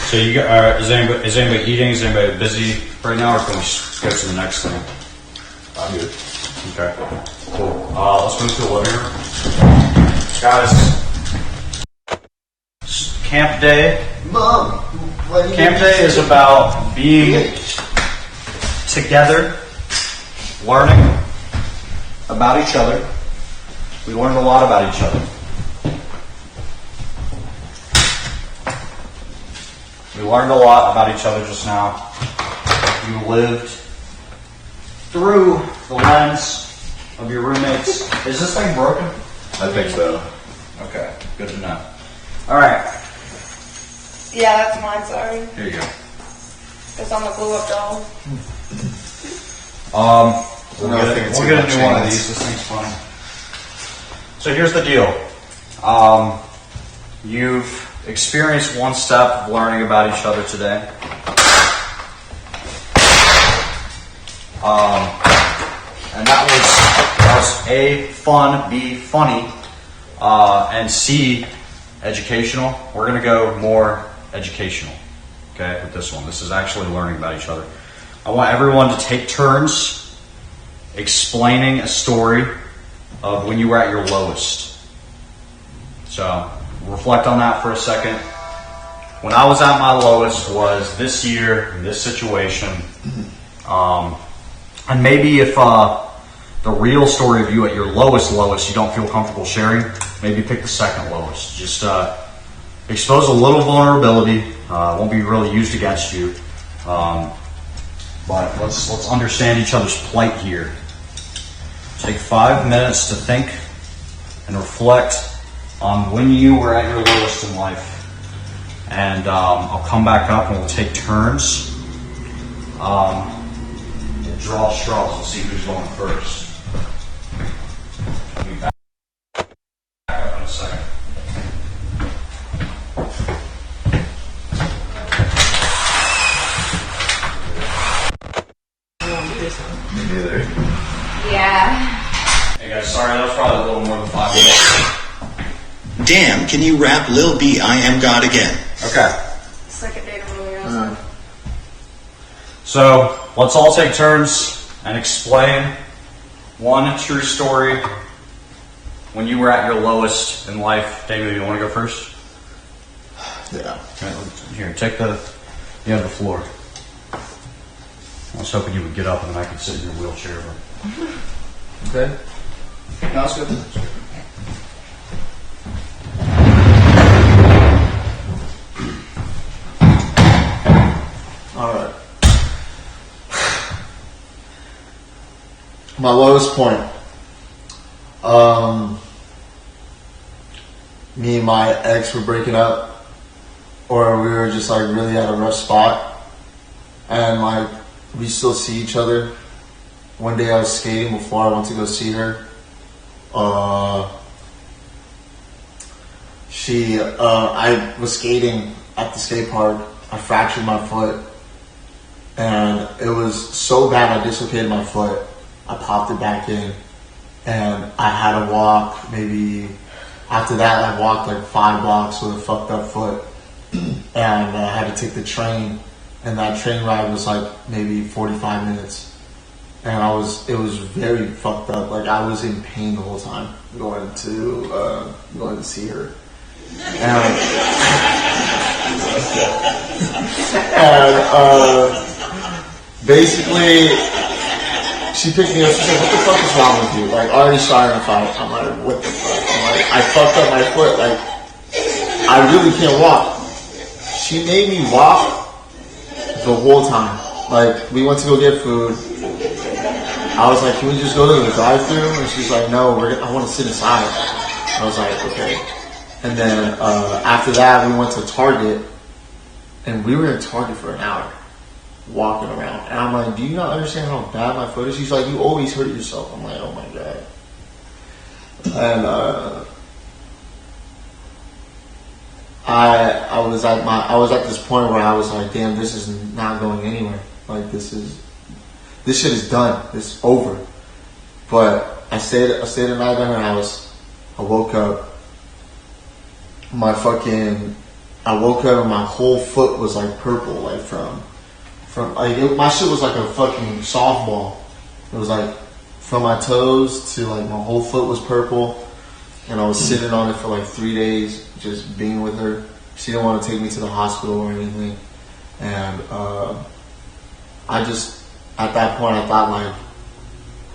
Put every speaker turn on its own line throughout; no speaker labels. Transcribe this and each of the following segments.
So you got, is anybody eating? Is anybody busy right now, or can we go to the next thing?
I'm good.
Okay, cool. Let's move to the living room. Guys, camp day.
Mom,
Camp day is about being together, learning about each other. We learned a lot about each other. We learned a lot about each other just now. You lived through the lens of your roommates. Is this thing broken?
I think so.
Okay, good to know. All right.
Yeah, that's mine, sorry.
Here you go.
It's on the glue up doll.
We'll get a new one of these. This thing's funny. So here's the deal. You've experienced one step of learning about each other today. And that was A, fun, B, funny, and C, educational. We're going to go more educational, okay, with this one. This is actually learning about each other. I want everyone to take turns explaining a story of when you were at your lowest. So reflect on that for a second. When I was at my lowest was this year, in this situation. And maybe if the real story of you at your lowest you don't feel comfortable sharing, maybe pick the second lowest. Just expose a little vulnerability. Won't be really used against you. But let's understand each other's plight here. Take 5 minutes to think and reflect on when you were at your lowest in life. And I'll come back up and we'll take turns. We'll draw straws and see who's going first. I'll be back up in a second.
Me neither.
Yeah.
Hey guys, sorry, that was probably a little more than 5 minutes.
Damn, can you rap Lil B, I Am God Again?
Okay.
Second date really awesome.
So let's all take turns and explain one true story when you were at your lowest in life. Damiel, you want to go first?
Yeah.
Okay, here, take the end of the floor. I was hoping you would get up and then I could sit in your wheelchair. But...
Okay.
No, it's good.
Alright. My lowest point. Me and my ex were breaking up, or we were just like really at a rough spot, and like we still see each other. One day I was skating before I went to go see her. I was skating at the skate park. I fractured my foot, and it was so bad I dislocated my foot. I popped it back in, and I had to walk maybe, after that I walked like 5 blocks with a fucked up foot, and I had to take the train, and that train ride was like maybe 45 minutes, and it was very fucked up. Like I was in pain the whole time going to see her. Basically, she picked me up. She said, "What the fuck is wrong with you?" Like, already starting a fight. I'm like, "What the fuck?" I'm like, "I fucked up my foot. Like, I really can't walk." She made me walk the whole time. Like, we went to go get food. I was like, "Can we just go to the drive-thru?" And she's like, "No, I want to sit inside." I was like, "Okay." And then after that, we went to Target, and we were in Target for an hour, walking around. And I'm like, "Do you not understand how bad my foot is?" She's like, "You always hurt yourself." I'm like, "Oh my god." And I was at this point where I was like, "Damn, this is not going anywhere. Like this shit is done. It's over." But I stayed a night at her house. I woke up. I woke up and my whole foot was like purple, like from like my shit was like a fucking softball. It was like from my toes to like my whole foot was purple, and I was sitting on it for like 3 days, just being with her. She didn't want to take me to the hospital or anything, and I just at that point I thought like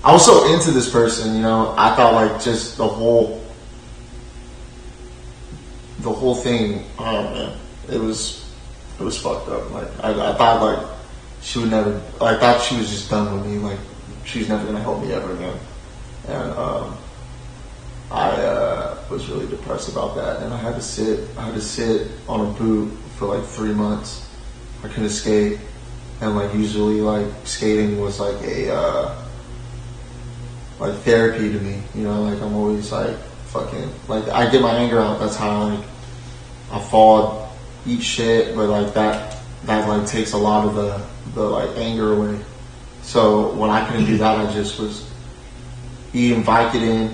I was so into this person, you know. I thought like just the whole thing. Oh man, it was fucked up. Like I thought like she would never. I thought she was just done with me. Like she's never gonna help me ever again. And I was really depressed about that. And I had to sit on a boot for like 3 months. I couldn't skate, and like usually like skating was like a like therapy to me. You know, like I'm always like fucking like I get my anger out. That's how like I fall, eat shit, but like that like takes a lot of the like anger away. So when I couldn't do that, I just was eating Vicodin,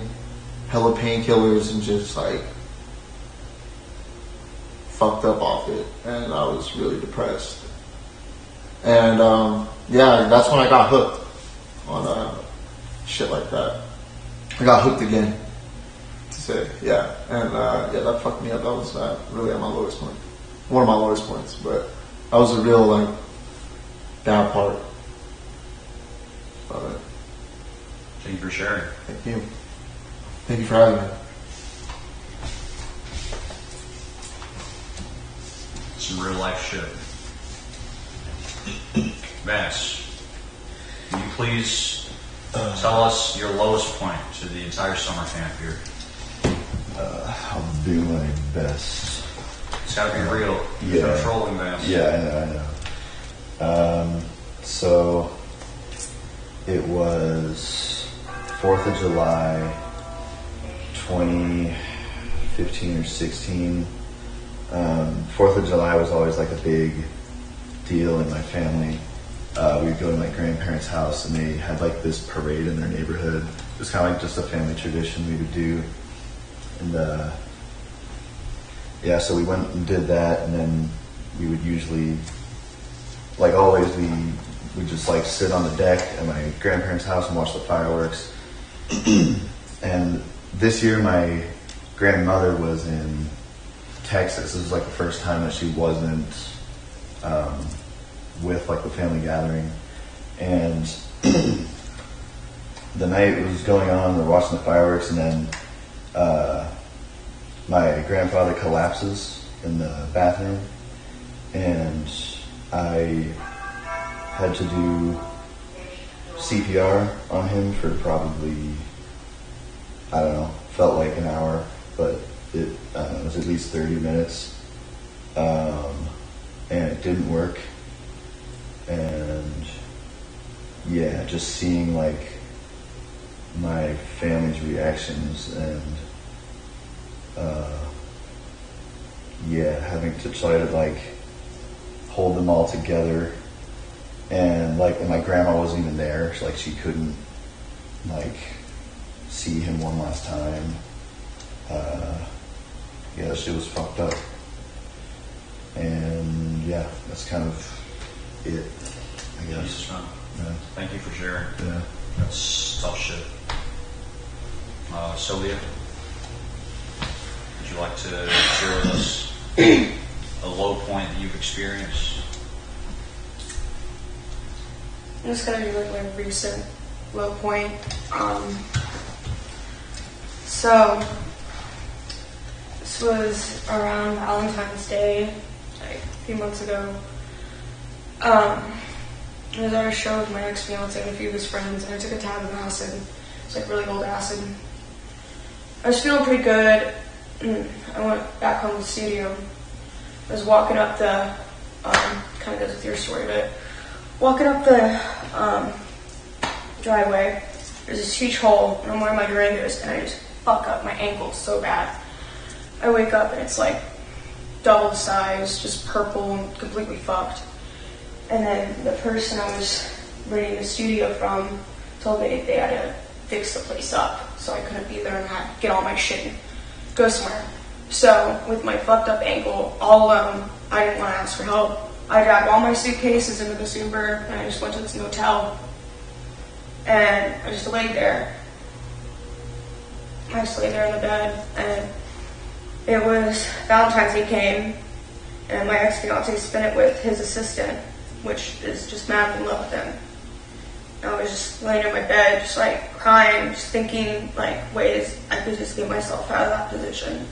hella painkillers, and just like fucked up off it, and I was really depressed. And yeah, that's when I got hooked on shit like that. I got hooked again. Yeah, and yeah, that fucked me up. That was really at my lowest point. One of my lowest points, but that was a real like bad part of it.
Thank you for sharing.
Thank you. Thank you for having me.
Some real life shit. Vance, can you please tell us your lowest point to the entire summer camp here?
I'll do my best.
It's gotta be real.
Yeah.
You're trolling, Vance.
Yeah, I know. So it was 4th of July, 2015 or 16. 4th of July was always like a big deal in my family. We would go to my grandparents' house, and they had like this parade in their neighborhood. It was kind of like just a family tradition we would do. And yeah, so we went and did that, and then we would usually, like always, we would just like sit on the deck at my grandparents' house and watch the fireworks. And this year my grandmother was in Texas. This was like the first time that she wasn't with like the family gathering. And the night was going on, we're watching the fireworks, and then my grandfather collapses in the bathroom, and I had to do CPR on him for probably, I don't know, felt like an hour, but it was at least 30 minutes, and it didn't work. And yeah, just seeing like my family's reactions, and yeah, having to try to like hold them all together, and like, and my grandma wasn't even there, so like she couldn't like see him one last time. Yeah, that shit was fucked up. And yeah, that's kind of it, I guess.
Jesus, man.
Yeah.
Thank you for sharing.
Yeah.
That's tough shit. Sylvia, would you like to share with us a low point that you've experienced?
It's gonna be like my recent low point. So this was around Valentine's Day, like a few months ago. I was at a show with my ex-fiance and a few of his friends, and I took a tab of acid. It's like really old acid. I was feeling pretty good. I went back home to the studio. I was walking up the, kind of goes with your story, but walking up the driveway, there's this huge hole, and I'm wearing my Durangos, and I just fuck up my ankle so bad. I wake up, and it's like double the size, just purple and completely fucked. And then the person I was renting the studio from told me they had to fix the place up, so I couldn't be there and had to get all my shit and go somewhere. So with my fucked up ankle, all alone, I didn't want to ask for help. I dragged all my suitcases into this Uber, and I just went to this motel. And I just laid there. I just laid there in the bed, and it was Valentine's Day came, and my ex-fiance spent it with his assistant, which is just mad in love with him. I was just laying in my bed, just like crying, just thinking like ways I could just get myself out of that position.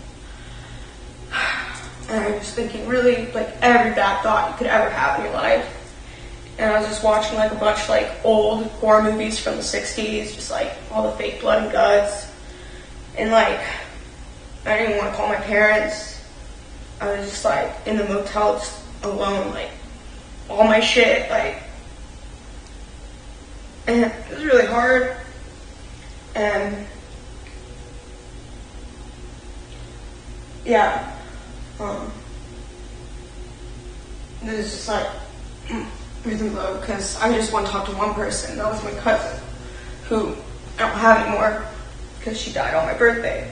And I was thinking really like every bad thought you could ever have in your life. And I was just watching like a bunch of like old horror movies from the 60s, just like all the fake blood and guts. And like, I didn't even want to call my parents. I was just like in the motel just alone, like all my shit, like, and it was really hard. And yeah, this is just like really low because I just want to talk to one person. That was my cousin, who I don't have anymore because she died on my birthday.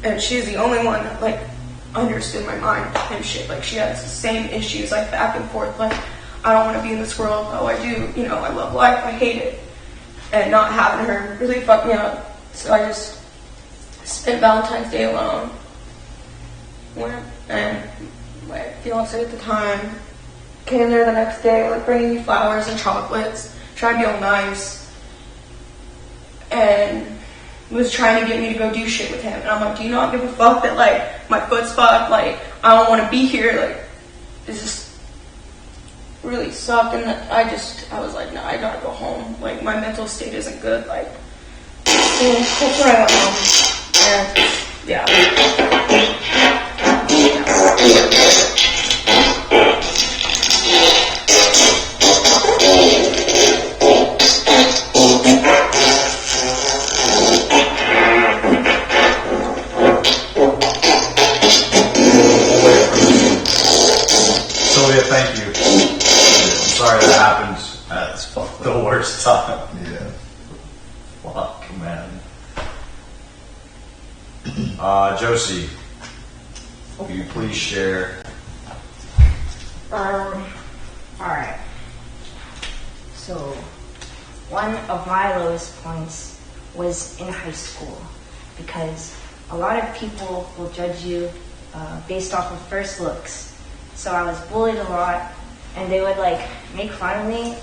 And she's the only one that like understood my mind and shit. Like she has the same issues, like back and forth. Like I don't want to be in this world. Oh, I do. You know, I love life. I hate it. And not having her really fucked me up. So I just spent Valentine's Day alone. Went and my fiance at the time came there the next day, like bringing me flowers and chocolates, trying to be all nice, and was trying to get me to go do shit with him. And I'm like, do you not give a fuck that like my foot's fucked? Like I don't want to be here. Like this just really sucked. And I was like, no, I gotta go home. Like my mental state isn't good. Like that's where I went home. And yeah.
Sylvia, thank you. I'm sorry that happened at the worst time.
Yeah.
Fuck, man. Josie, will you please share?
Alright. So, one of my lowest points was in high school because a lot of people will judge you based off of first looks. So I was bullied a lot, and they would like make fun of me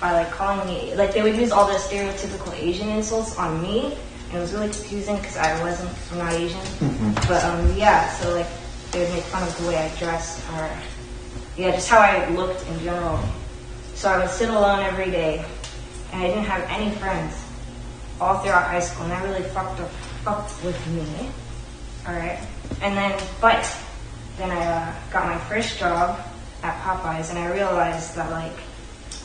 by like calling me, like they would use all the stereotypical Asian insults on me, and it was really confusing because I'm not Asian. But yeah, so like they would make fun of the way I dressed, or yeah, just how I looked in general. So I would sit alone every day, and I didn't have any friends all throughout high school, and that really fucked with me. Alright, and then I got my first job at Popeyes, and I realized that like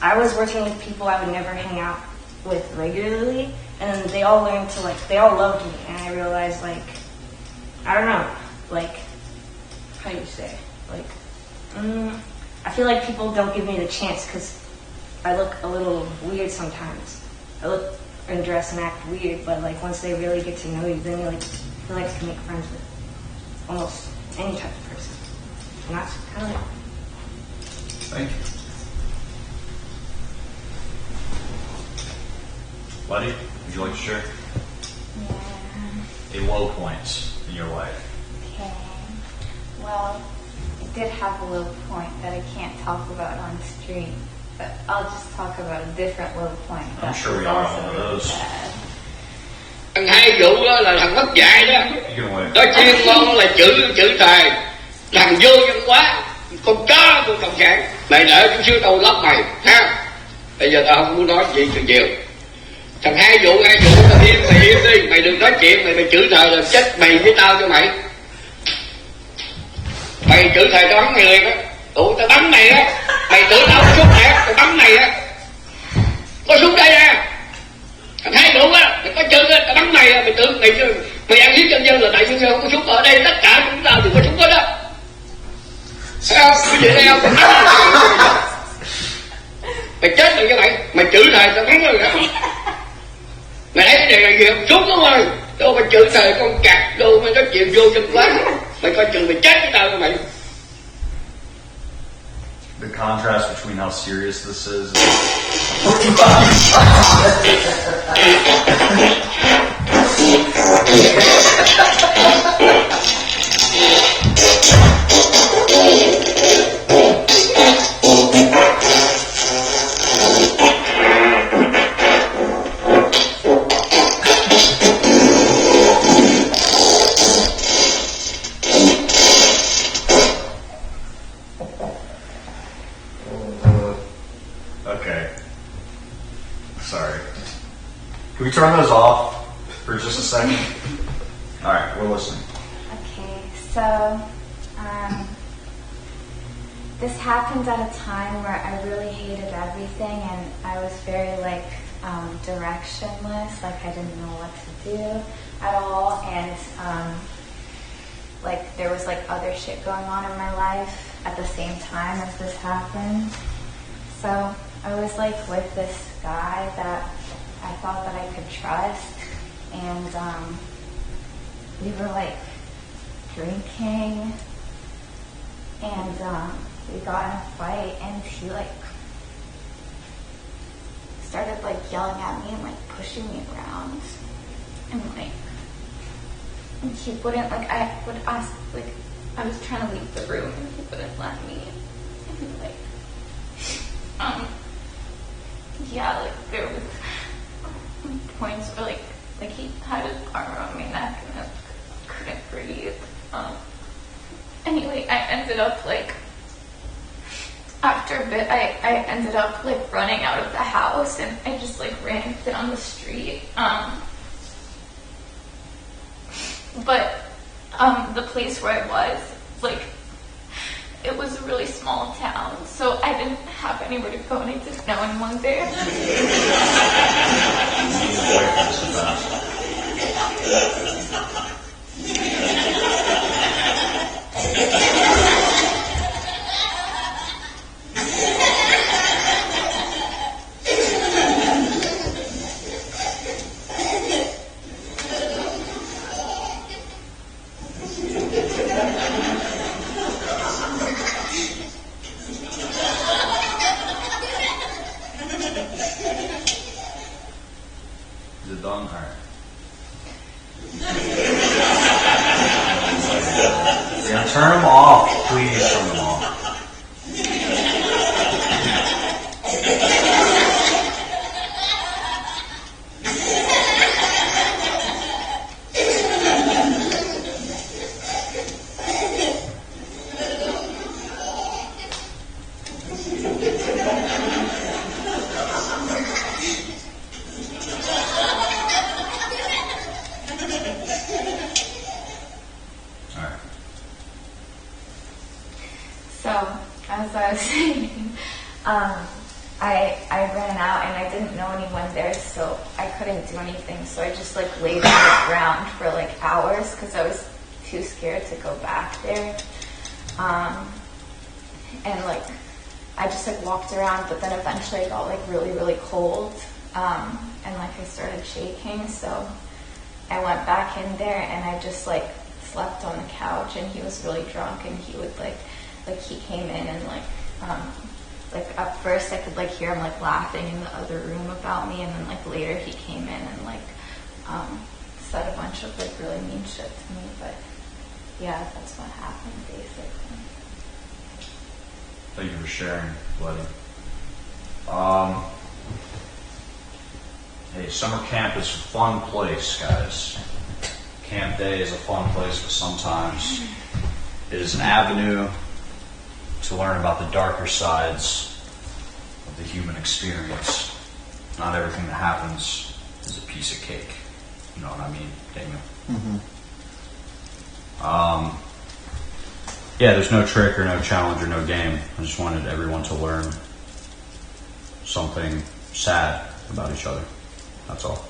I was working with people I would never hang out with regularly, and then they all loved me, and I realized like, I don't know, like, how do you say, like, I feel like people don't give me the chance because I look a little weird sometimes. I look and dress and act weird, but like once they really get to know you, then you like feel like you can make friends with almost any type of person. And that's kind of like...
Thank you. Letty, would you like to share?
Yeah.
A low point in your life.
Okay. Well, I did have a low point that I can't talk about on stream, but I'll just talk about a different low point.
I'm sure we all know those.
Thằng hai vụ đó là thằng mất dạy đó.
You can win.
Nó chuyên môn là chữ thầy. Thằng vô nhân quá. Con chó của cộng sản. Mày đợi chút xíu tao lóc mày ha. Bây giờ tao không muốn nói chuyện từ nhiều. Thằng hai vụ tao mày im đi. Mày đừng nói chuyện. Mày chữ thầy là chết mày với tao cho mày. Mày chữ thầy tao bắn mày liền á. Tụi tao bắn mày á. Mày tưởng tao có súng hả? Tao bắn mày á. Có súng đây à. Thằng hai vụ á. Mày có chữ á. Tao bắn mày á. Mày tưởng mày ăn hiếp chân dân là tại sao không có súng ở đây. Tất cả chúng tao đều có súng hết á. Thấy không? Cái gì đây không? Mày chết rồi với mày. Mày chữ thầy tao bắn rồi hả? Mày thấy cái này là gì không? Súng đúng không? Đâu mà chửi thề con cặc đâu mà nói chuyện vô dâm quá. Mày coi chừng mày chết với tao rồi mày.
The contrast between how serious this is. Okay. Sorry. Can we turn those off for just a second? All right, we're listening.
Okay, so this happened at a time where I really hated everything, and I was very like directionless. Like I didn't know what to do at all, and like there was like other shit going on in my life at the same time as this happened. So I was like with this guy that I thought that I could trust, and we were like drinking, and we got in a fight, and he like started like yelling at me and like pushing me around, and like he wouldn't, like I would ask, like I was trying to leave the room and he wouldn't let me, and like yeah, like there was points where like he had his arm around my neck and I couldn't breathe. Anyway, I ended up like after a bit I ended up like running out of the house, and I just like ran down the street. But the place where I was, like, it was a really small town, so I didn't have anywhere to go, and I didn't know anyone there.
Is it done? All right. Yeah, turn them off. Please turn them off.
So, as I was saying, I ran out and I didn't know anyone there, so I couldn't do anything. So I just like laid on the ground for like hours because I was too scared to go back there. And like I just like walked around, but then eventually it got like really, really cold, and like I started shaking. So I went back in there and I just like slept on the couch, and he was really drunk, and he would like he came in and like at first I could like hear him like laughing in the other room about me, and then like later he came in and like said a bunch of like really mean shit to me. But yeah, that's what happened basically.
Thank you for sharing, Letty. Hey, summer camp is a fun place, guys. Camp day is a fun place, but sometimes it is an avenue to learn about the darker sides of the human experience. Not everything that happens is a piece of cake. You know what I mean, Damiel?
Mm-hmm.
Yeah, there's no trick or no challenge or no game. I just wanted everyone to learn something sad about each other. That's all.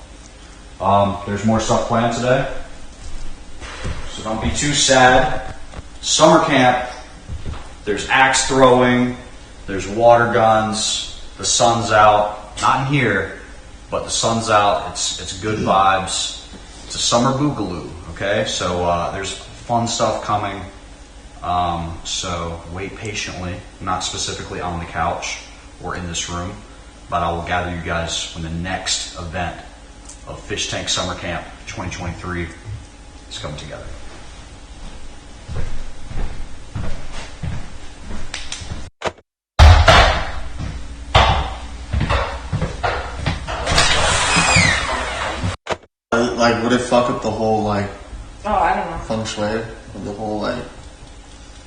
There's more stuff planned today, so don't be too sad. Summer camp. There's axe throwing, there's water guns, the sun's out, not in here, but the sun's out, it's good vibes. It's a summer boogaloo, okay? So there's fun stuff coming. So wait patiently, not specifically on the couch or in this room, but I will gather you guys when the next event of Fish Tank Summer Camp 2023 is coming together.
Like, would it fuck up the whole, like,
Oh, I don't know.
feng shui? Or the whole, like,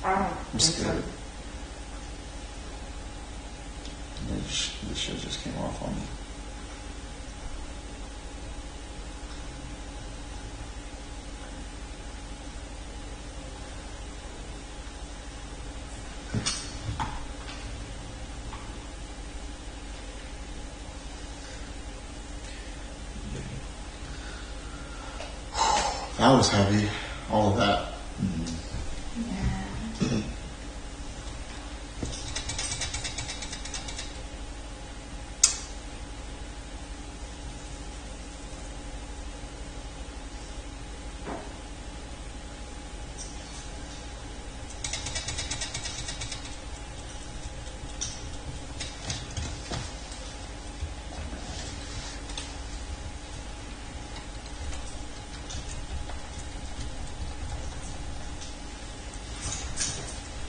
I don't
I'm
think so.
scared. This shit just came off on me. That was heavy. All of that.